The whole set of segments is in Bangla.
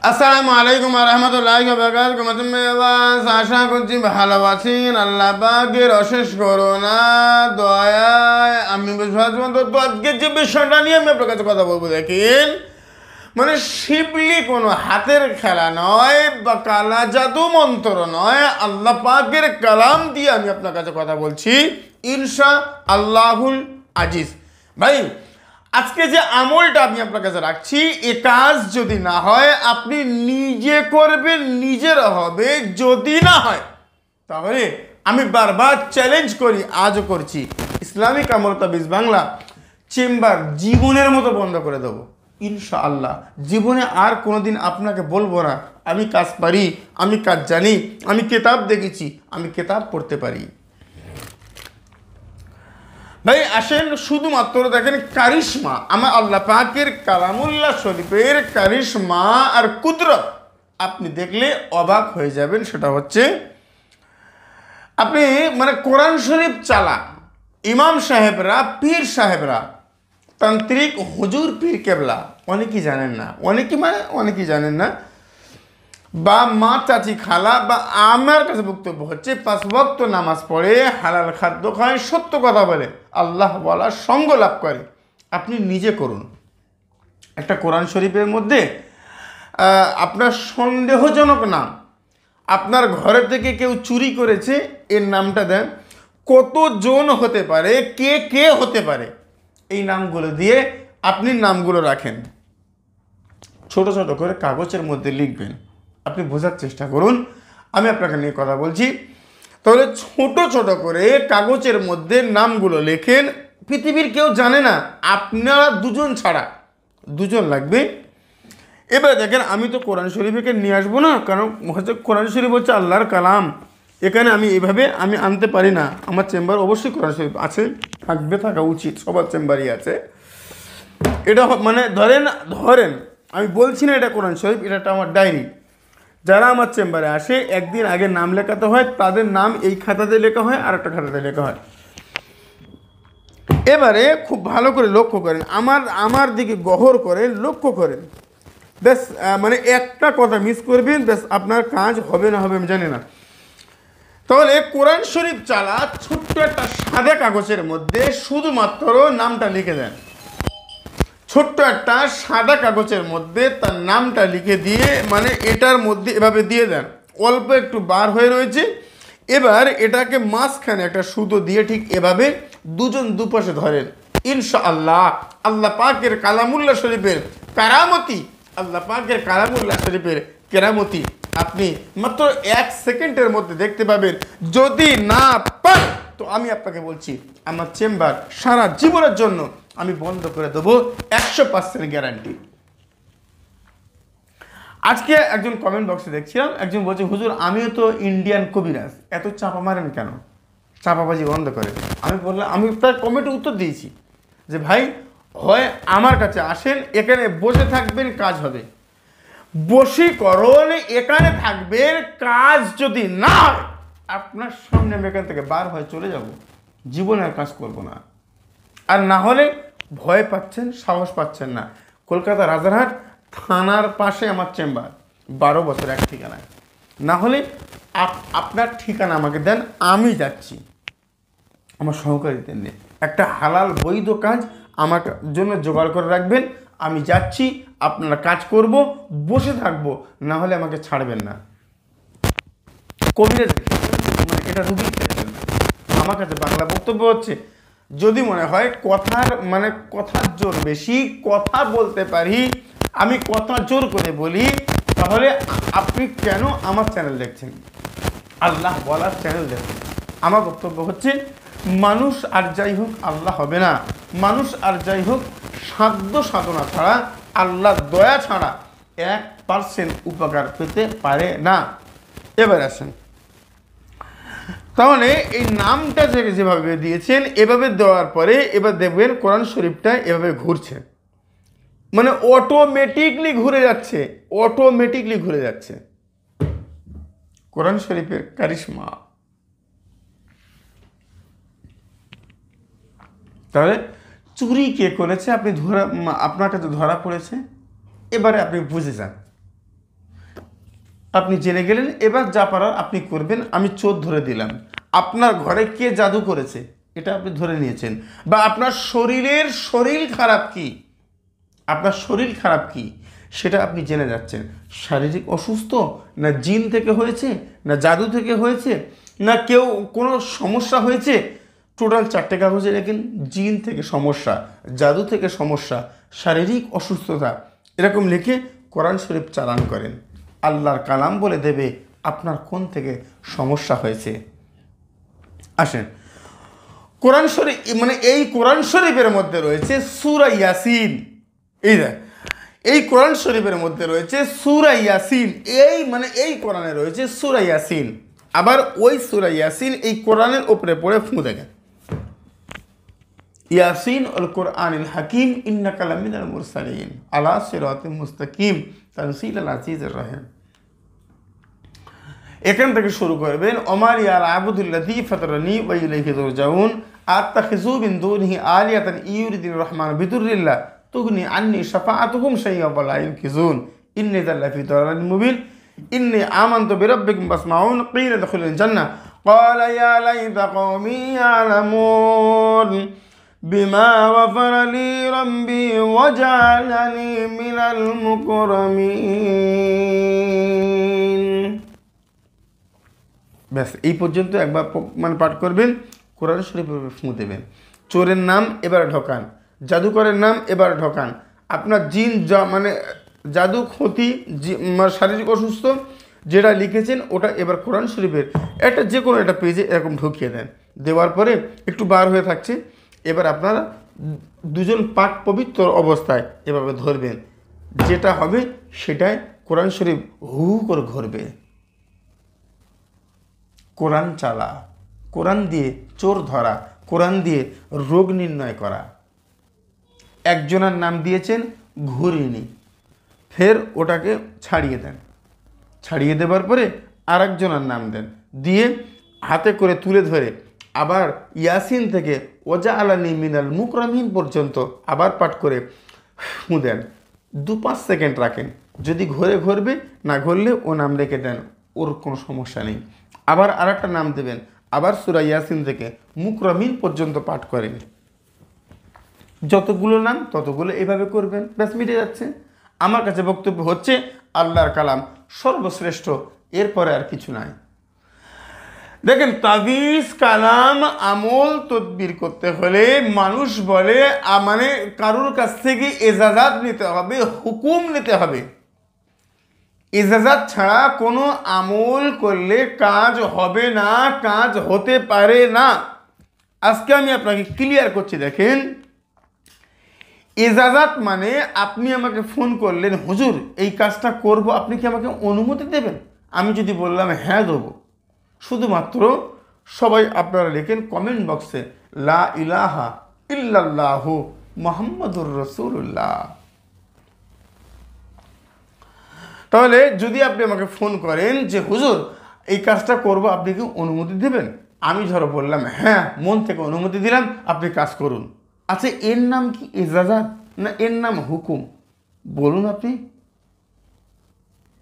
আসসালামু আলাইকুম ওয়া রাহমাতুল্লাহি ওয়া বারাকাতুহু। আশা করছি ভালো আছেন। আল্লাহ পাকের অশেষ করুণা দয়ায় আমি বিশ্বাস তো আজকে যে বিষয়টা নিয়ে আমি আপনার কাছে কথা বলবো, দেখেন, মানে শিবলি কোনো হাতের খেলা নয় বা কালা জাদু মন্ত্র নয়, আল্লাহ পাকের কালাম দিয়ে আমি আপনার কাছে কথা বলছি, ইনশা আল্লাহুল আজিজ। ভাই, আজকে যে আমলটা আমি আপনার কাছে রাখছি, এ কাজ যদি না হয় আপনি নিজে করবেন, নিজের হবে। যদি না হয় তাহলে আমি বারবার চ্যালেঞ্জ করি, আজও করছি, ইসলামিক আমল তাবিজ বাংলা চেম্বার জীবনের মতো বন্ধ করে দেবো ইনশাআল্লাহ। জীবনে আর কোনোদিন আপনাকে বলবো না আমি কাজ পারি, আমি কাজ জানি, আমি কিতাব দেখেছি, আমি কিতাব পড়তে পারি। ভাই আসেন, শুধুমাত্র দেখেন কারিশমা, আমার আল্লাহ পাকের কালামুল্লাহ শরীফের কারিশমা আর কুদরত আপনি দেখলে অবাক হয়ে যাবেন। সেটা হচ্ছে, আপনি মানে কোরআন শরীফ চালা ইমাম সাহেবরা, পীর সাহেবরা, তান্ত্রিক হুজুর পীর কেবলা অনেকেই জানেন না, অনেকেই জানেন না, বা মা চাচি খালা বা আমার কাছে বক্তব্য হচ্ছে 5 ওয়াক্ত নামাজ পড়ে, হালাল খাদ্য খায়, সত্য কথা বলে, আল্লাহ বলার সঙ্গ লাভ করে। আপনি নিজে করুন। একটা কোরআন শরীফের মধ্যে আপনার সন্দেহজনক নাম, আপনার ঘরে থেকে কেউ চুরি করেছে, এর নামটা দেন। কতজন হতে পারে, কে কে হতে পারে, এই নামগুলো দিয়ে আপনি নামগুলো রাখেন, ছোট ছোট করে কাগজের মধ্যে লিখবেন। আপনি বোঝার চেষ্টা করুন, আমি আপনাকে নিয়ে কথা বলছি। তাহলে ছোট ছোট করে কাগজের মধ্যে নামগুলো লেখেন। পৃথিবীর কেউ জানে না, আপনারা দুজন ছাড়া, দুজন লাগবে। এবার দেখেন, আমি তো কোরআন শরীফকে নিয়ে আসবো না, কারণ হচ্ছে কোরআন শরীফ হচ্ছে আল্লাহর কালাম। এখানে আমি এভাবে আমি আনতে পারি না। আমার চেম্বার অবশ্যই কোরআন শরীফ আছে, থাকবে, থাকা উচিত, সবার চেম্বারই আছে। এটা মানে ধরেন আমি বলছি না এটা কোরআন শরীফ, এটা আমার ডায়েরি। যারা আমার চেম্বারে আসে, একদিন আগে নাম লেখাতে হয়, তাদের নাম এই খাতাতে লেখা হয়, আর একটা খাতাতে লেখা হয়। এবারে খুব ভালো করে লক্ষ্য করেন, আমার দিকে গহর করেন, লক্ষ্য করেন। বেশ, মানে একটা কথা মিস করবেন, বেশ আপনার কাজ হবে না হবে আমি জানি না। তাহলে কোরআন শরীফ চালা ছোট্ট একটা সাদা কাগজের মধ্যে শুধুমাত্র নামটা লিখে দেন। ছোট্ট একটা সাদা কাগজের মধ্যে তার নামটা লিখে দিয়ে, মানে এটার মধ্যে এভাবে দিয়ে দেন। অল্প একটু বার হয়ে রয়েছে, এবার এটাকে মাঝখানে একটা সুতো দিয়ে ঠিক এভাবে দুজন দুপাশে ধরেন। ইনশাআল্লাহ আল্লাহ পাকের কালামুল্লাহ শরীফের কারামতি, আল্লাহ পাকের কালামুল্লাহ শরীফের কেরামতি আপনি মাত্র 1 সেকেন্ডের মধ্যে দেখতে পাবেন। যদি না পান তো আমি আপনাকে বলছি, আমার চেম্বার সারা জীবনের জন্য আমি বন্ধ করে দেবো, 100% গ্যারান্টি। আজকে একজন কমেন্ট বক্সে দেখছিলাম, একজন বলছে, হুজুর আমিও তো ইন্ডিয়ান কবিরাজ, এত চাপা মারেন কেন, চাপাবাজি বন্ধ করে। আমি বললাম, আমি তার কমেন্টে উত্তর দিয়েছি যে ভাই, হয় আমার কাছে আসেন, এখানে বসে থাকবেন, কাজ হবে। বশীকরণ এখানে থাকবেন, কাজ যদি না হয় আপনার সামনে আমি এখান থেকে বার হয়ে চলে যাব, জীবনে আর কাজ করবো না। আর না হলে ভয় পাচ্ছেন, সাহস পাচ্ছেন না, কলকাতা রাজারহাট থানার পাশে আমার চেম্বার, 12 বছর এক ঠিকানায়। না হলে আপনার ঠিকানা আমাকে দেন, আমি যাচ্ছি, আমার সহকারীদের নিয়ে একটা হালাল বৈধ কাজ আমার জন্য জোগাড় করে রাখবেন। আমি যাচ্ছি, আপনারা কাজ করব, বসে থাকবো, না হলে আমাকে ছাড়বেন না। কবিরাজ মানে এটা রুগী, আমার কাছে বাংলা বক্তব্য হচ্ছে, যদি মনে হয় কথার জোর বেশি, কথা বলতে পারি, আমি কথা জোর করে বলি, তাহলে আপনি কেন আমার চ্যানেল দেখছেন, আল্লাহ বলার চ্যানেল দেখছেন। আমার বক্তব্য হচ্ছে, মানুষ আর যাই হোক আল্লাহ হবে না, মানুষ আর যাই হোক সাধ্য সাধনা ছাড়া, আল্লাহর দয়া ছাড়া 1% উপকার পেতে পারে না। এবার আসেন, তাহলে এই নামটা যেভাবে দিয়েছেন, এভাবে দেওয়ার পরে এবার দেখবেন কোরআন শরীফটা এভাবে ঘুরছে, মানে অটোমেটিকলি ঘুরে যাচ্ছে। কোরআন শরীফের কারিশমা। তাহলে চুরি কে করেছে, আপনার কাছে ধরা পড়েছে, এবারে আপনি বুঝে যান। আপনি জেনে গেলেন, এবার যা পারার আপনি করবেন। আমি চোর ধরে দিলাম। আপনার ঘরে কে জাদু করেছে এটা আপনি ধরে নিয়েছেন, বা আপনার শরীর খারাপ কি, আপনার শরীর খারাপ কি সেটা আপনি জেনে যাচ্ছেন। শারীরিক অসুস্থ, না জিন থেকে হয়েছে, না জাদু থেকে হয়েছে, না কেউ কোনো সমস্যা হয়েছে। টোটাল 4টে কাগজে লেখেন জিন থেকে সমস্যা, জাদু থেকে সমস্যা, শারীরিক অসুস্থতা, এরকম লিখে কোরআন শরীফ চালান করেন। আল্লাহর কালাম বলে দেবে আপনার কোন থেকে সমস্যা হয়েছে। আসেন, কোরআন শরীফ মানে এই কোরআন শরীফের মধ্যে রয়েছে সূরা ইয়াসিন। এই কোরআন শরীফের মধ্যে রয়েছে সূরা ইয়াসিন। এই কোরআনে রয়েছে সূরা ইয়াসিন। আবার ওই সূরা ইয়াসিন এই কোরআনের উপরে পড়ে ফু দেখেন, ইয়াসিন আল কোরআনিল হাকিম ইন্নাকা লামিনাল মুরসালিন আলা সিরাতিম মুস্তাকিম তানসিলাল আজিজির রহিম। এখান থেকে শুরু করবেন, ওমার ইয়াল আবুদুল্লাযী ফাতারানি ওয়া ইলাইহি তুরজাউন আত্তাখিযু মিন দুনিহি আলিয়াতান ইউরিদুর রহমান বিদুররিল্লাহ তুগনি আন্নি শাফাআতুহুম শাইয়্যান ওয়া লা ইনকিজুন ইন্নী যাল্লাফি দালালিন মুবিন ইন্নী আমানতু বিরাব্বিকুম ফাসমাউন কিলা দুখুলুল জান্নাহ ক্বালা ইয়া লাইতা কওমি ইয়ালামুন বিমা গাফারা লি রাব্বি ওয়া জাআলানি মিনাল মুকরামিন। ব্যাস, এই পর্যন্ত একবার পাঠ করবেন, কোরআন শরীফের ফু দেবেন। চোরের নাম এবার ঢোকান, জাদুকরের নাম এবার ঢোকান, আপনার জিন জাদু ক্ষতি শারীরিক অসুস্থ যেটা লিখেছেন ওটা এবার কোরআন শরীফের একটা যে কোনো একটা পেজে এরকম ঢুকিয়ে দেন। দেওয়ার পরে একটু বার হয়ে থাকছে, এবার আপনারা দুজন পাক পবিত্র অবস্থায় এভাবে ধরবেন। যেটা হবে সেটাই কোরআন শরীফ হু করে ঘুরবে। কোরআন চালা, কোরআন দিয়ে চোর ধরা, কোরআন দিয়ে রোগ নির্ণয় করা। একজনের নাম দিয়েছেন ঘুরিনি, ফের ওটাকে ছাড়িয়ে দেন, ছাড়িয়ে দেওয়ার পরে আর একজনের নাম দেন, দিয়ে হাতে করে তুলে ধরে আবার ইয়াসিন থেকে ওজা আলানি মিনাল মুকরামিন পর্যন্ত আবার পাঠ করে ফু দেন। 2-5 সেকেন্ড রাখেন, যদি ঘুরবে, না ঘুরলে ও নাম রেখে দেন, ওর কোনো সমস্যা নেই। আবার আর একটা নাম দেবেন, আবার সূরা ইয়াসিন থেকে মুকরামিন পর্যন্ত পাঠ করেন। যতগুলো নাম ততগুলো এভাবে করবেন, ব্যাস মিটে যাচ্ছে। আমার কাছে বক্তব্য হচ্ছে আল্লাহর কালাম সর্বশ্রেষ্ঠ, এরপরে আর কিছু নাই। দেখেন, তাবিজ কালাম আমল তদবির করতে হলে মানুষ বলে কারোর কাছ থেকে এজাজাত নিতে হবে, হুকুম নিতে হবে। ইজাজাত ছাড়া কোনো আমল করলে কাজ হবে না, কাজ হতে পারে না। আজকে আমি আপনাকে ক্লিয়ার করছি। দেখেন, ইজাজাত মানে আপনি আমাকে ফোন করলেন, হুজুর এই কাজটা করব, আপনি কি আমাকে অনুমতি দেবেন? আমি যদি বললাম হ্যাঁ দেবো, শুধুমাত্র সবাই আপনারা লেখেন কমেন্ট বক্সে লা ইলাহা ইল্লাল্লাহু মুহাম্মাদুর রাসূলুল্লাহ। তাহলে যদি আপনি আমাকে ফোন করেন যে হুজুর এই কাজটা করব, আপনি কি অনুমতি দেবেন? আমি ধরো বললাম হ্যাঁ, মন থেকে অনুমতি দিলাম, আপনি কাজ করুন। আচ্ছা, এর নাম কি ইজাজাত না এর নাম হুকুম? বলুন আপনি।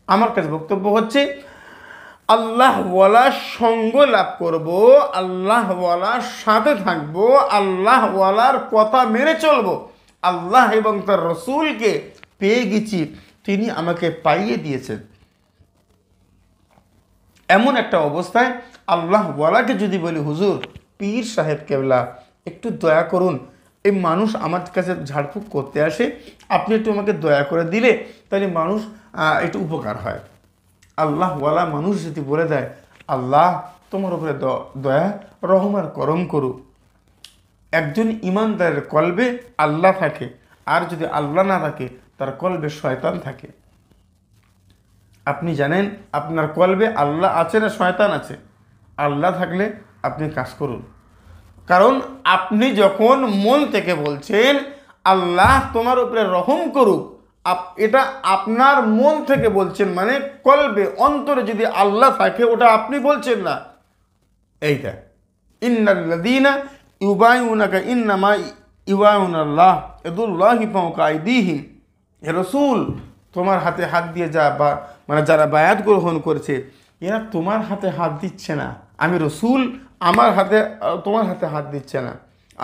আমার কাছে বক্তব্য হচ্ছে আল্লাহওয়ালার সঙ্গ লাভ করব, আল্লাহওয়ালার সাথে থাকবো, আল্লাহওয়ালার কথা মেনে চলবো। আল্লাহ এবং তার রসুলকে পেয়ে গেছি, তিনি আমাকে পাইয়ে দিয়েছেন। এমন একটা অবস্থায় আল্লাহওয়ালাকে যদি বলি হুজুর পীর সাহেব কেবলা একটু দয়া করুন, এই মানুষ আমার কাছে ঝাড়ফুঁক করতে আসে, আপনি একটু আমাকে দয়া করে দিলে তাহলে মানুষ একটু উপকার হয়। আল্লাহওয়ালা মানুষ যদি বলে দেয় আল্লাহ তোমার উপরে দয়া রহম আর করম করুক, একজন ইমানদারের কলবে আল্লাহ থাকে, আর যদি আল্লাহ না থাকে তার কলবে শয়তান থাকে। আপনি জানেন আপনার কলবে আল্লাহ আছে না শয়তান আছে? আল্লাহ থাকলে আপনি কাজ করুন, কারণ আপনি যখন মন থেকে বলছেন আল্লাহ তোমার উপরে রহম করুক, এটা আপনার মন থেকে বলছেন, মানে কলবে অন্তরে যদি আল্লাহ থাকে ওটা আপনি বলছেন না। এইটা ইন্নাল্লাযীনা ইউবাইউনাকা ইন্নামা ইউবাইউনাল্লাহ ইয়াদুল্লাহি ফাওকা আইদিহিম। হে রাসূল, তোমার হাতে হাত দিয়ে যা বা মানে যারা বায়াত গ্রহণ করেছে এরা তোমার হাতে হাত দিচ্ছে না, আমি রসুল আমার হাতে তোমার হাতে হাত দিচ্ছে না,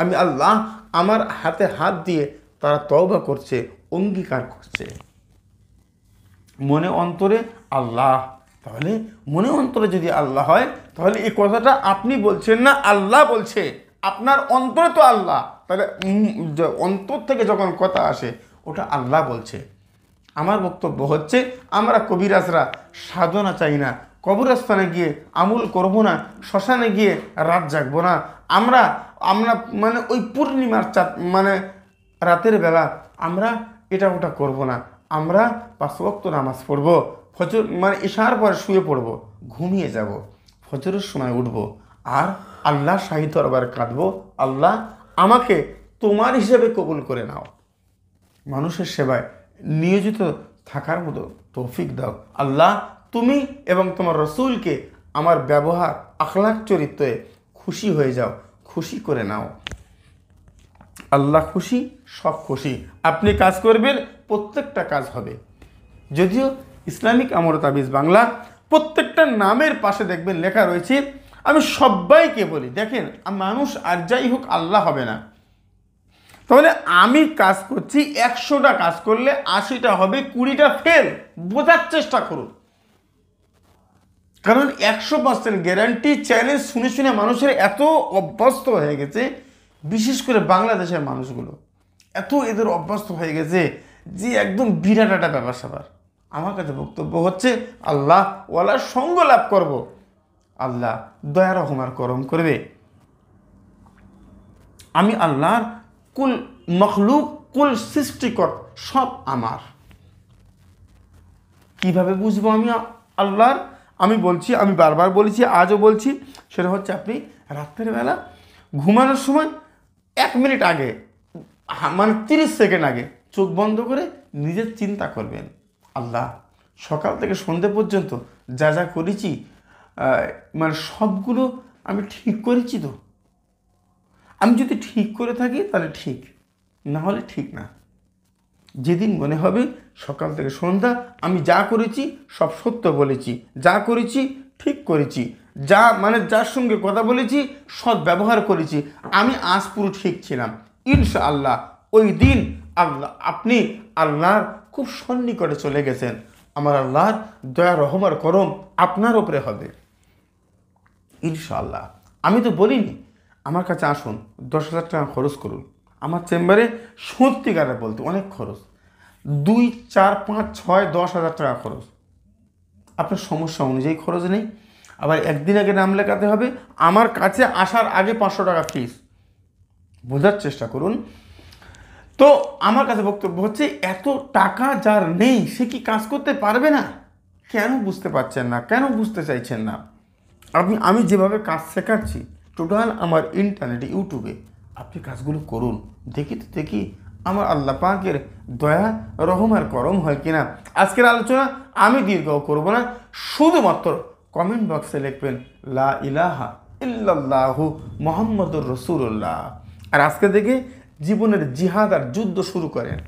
আমি আল্লাহ আমার হাতে হাত দিয়ে তারা তওবা করছে, অঙ্গীকার করছে মনে অন্তরে আল্লাহ। তাহলে মনে অন্তরে যদি আল্লাহ হয় তাহলে এই কথাটা আপনি বলছেন না, আল্লাহ বলছে, আপনার অন্তরে তো আল্লাহ, তাহলে অন্তর থেকে যখন কথা আসে ওটা আল্লাহ বলছে। আমার বক্তব্য হচ্ছে আমরা কবিরাজরা সাধনা চাই না, কবরস্থানে গিয়ে আমল করব না, শ্মশানে গিয়ে রাত জাগবো না, আমরা আমরা মানে ওই পূর্ণিমার চাঁদ মানে রাতের বেলা আমরা এটা ওটা করব না, আমরা 5 ওয়াক্ত নামাজ পড়ব, ফজর মানে ইশার পরে শুয়ে পড়ব, ঘুমিয়ে যাব, ফজরের সময় উঠব আর আল্লাহ শাহী দরবারে কাঁদবো, আল্লাহ আমাকে তোমার হিসেবে কবুল করে নাও, মানুষের সেবায় নিয়োজিত থাকার মতো তৌফিক দাও আল্লাহ, তুমি এবং তোমার রসুলকে আমার ব্যবহার আখলাক চরিত্রে খুশি হয়ে যাও, খুশি করে নাও। আল্লাহ খুশি, সব খুশি, আপনি কাজ করবেন প্রত্যেকটা কাজ হবে। যদিও ইসলামিক আমর তাবিজ বাংলা প্রত্যেকটা নামের পাশে দেখবেন লেখা রয়েছে, আমি সবাইকে বলি দেখেন মানুষ আর যাই হোক আল্লাহ হবে না, তাহলে আমি কাজ করছি 100টা কাজ করলে 80টা হবে, 20টা ফেল, বোঝার চেষ্টা করুন। কারণ 100% গ্যারান্টি চ্যালেঞ্জ শুনে শুনে মানুষের এত অভ্যস্ত হয়ে গেছে, বিশেষ করে বাংলাদেশের মানুষগুলো এত এদের অভ্যস্ত হয়ে গেছে যে একদম বিরাট একটা ব্যাপার স্যাপার। আমার কাছে বক্তব্য হচ্ছে আল্লাহ ওয়ালার সঙ্গ লাভ করব, আল্লাহ দয়া রহমার করম করবে, আমি আল্লাহর কুল মখলুক কুল সৃষ্টিকর সব আমার। কিভাবে বুঝবো আমি আল্লাহর? আমি বলছি, আমি বারবার বলেছি, আজও বলছি, সেটা হচ্ছে আপনি রাত্রের বেলা ঘুমানোর সময় 1 মিনিট আগে মানে 30 সেকেন্ড আগে চোখ বন্ধ করে নিজের চিন্তা করবেন, আল্লাহ সকাল থেকে সন্ধে পর্যন্ত যা যা করেছি মানে সবগুলো আমি ঠিক করেছি তো? আমি যদি ঠিক করে থাকি তাহলে ঠিক, না হলে ঠিক না। যেদিন মনে হবে সকাল থেকে সন্ধ্যা আমি যা করেছি সব সত্য বলেছি, যা করেছি ঠিক করেছি, যা মানে যার সঙ্গে কথা বলেছি সৎ ব্যবহার করেছি, আমি আজ পুরো ঠিক ছিলাম, ইনশাআল্লাহ ওই দিন আল্লাহ আপনি আল্লাহর খুব সন্নিকটে চলে গেছেন, আমার আল্লাহর দয়া রহমার করম আপনার উপরে হবে ইনশাআল্লাহ। আমি তো বলিনি আমার কাছে আসুন 10,000 টাকা খরচ করুন, আমার চেম্বারে সত্যিকারে বলতে অনেক খরচ, 2, 4, 5, 6, 10,000 টাকা খরচ, আপনার সমস্যা অনুযায়ী খরচ নেই। আবার একদিন আগে নাম লেখাতে হবে, আমার কাছে আসার আগে 500 টাকা ফিস, বোঝার চেষ্টা করুন। তো আমার কাছে বক্তব্য হচ্ছে এত টাকা যার নেই সে কি কাজ করতে পারবে না? কেন বুঝতে পারছেন না, কেন বুঝতে চাইছেন না? আমি যেভাবে কাজ শেখাচ্ছি টোটাল আমার ইন্টারনেটে ইউটিউবে, আপনি কাজগুলো করুন, দেখি আমার আল্লাহ পাকের দয়া রহমার করম হয় কিনা। আজকের আলোচনা আমি দীর্ঘ করব না, শুধুমাত্র কমেন্ট বক্সে লিখবেন লা ইলাহা ইল্লাল্লাহু মুহাম্মাদুর রাসূলুল্লাহ, আর আজকে থেকে জীবনের জিহাদ আর যুদ্ধ শুরু করেন।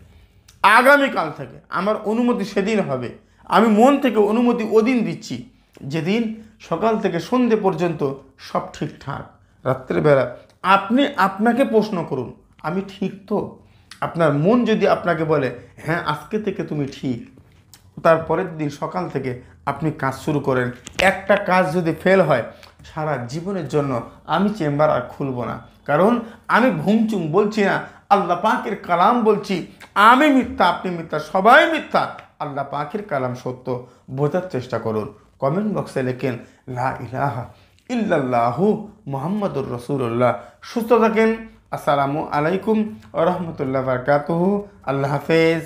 আগামীকাল থেকে আমার অনুমতি সেদিন হবে, আমি মন থেকে অনুমতি ওদিন দিচ্ছি যেদিন সকাল থেকে সন্ধে পর্যন্ত সব ঠিকঠাক। রাত্রেবেলা আপনি আপনাকে প্রশ্ন করুন আমি ঠিক তো? আপনার মন যদি আপনাকে বলে হ্যাঁ আজকে থেকে তুমি ঠিক, তারপরের দিন সকাল থেকে আপনি কাজ শুরু করেন। একটা কাজ যদি ফেল হয় সারা জীবনের জন্য আমি চেম্বার আর খুলব না, কারণ আমি ভুমচুম বলছি না, আল্লাহ পাকের কালাম বলছি। আমি মিথ্যা, আপনি মিথ্যা, সবাই মিথ্যা, আল্লাহ পাকের কালাম সত্য। বোঝার চেষ্টা করুন। কমেন্ট বক্সে লেখেন লা ইলাহা ইল্লাল্লাহু মুহাম্মাদুর রাসূলুল্লাহ। সুস্থ থাকেন। আসসালামু আলাইকুম ওয়া রাহমাতুল্লাহি ওয়া বারাকাতুহু। আল্লাহ হাফেজ।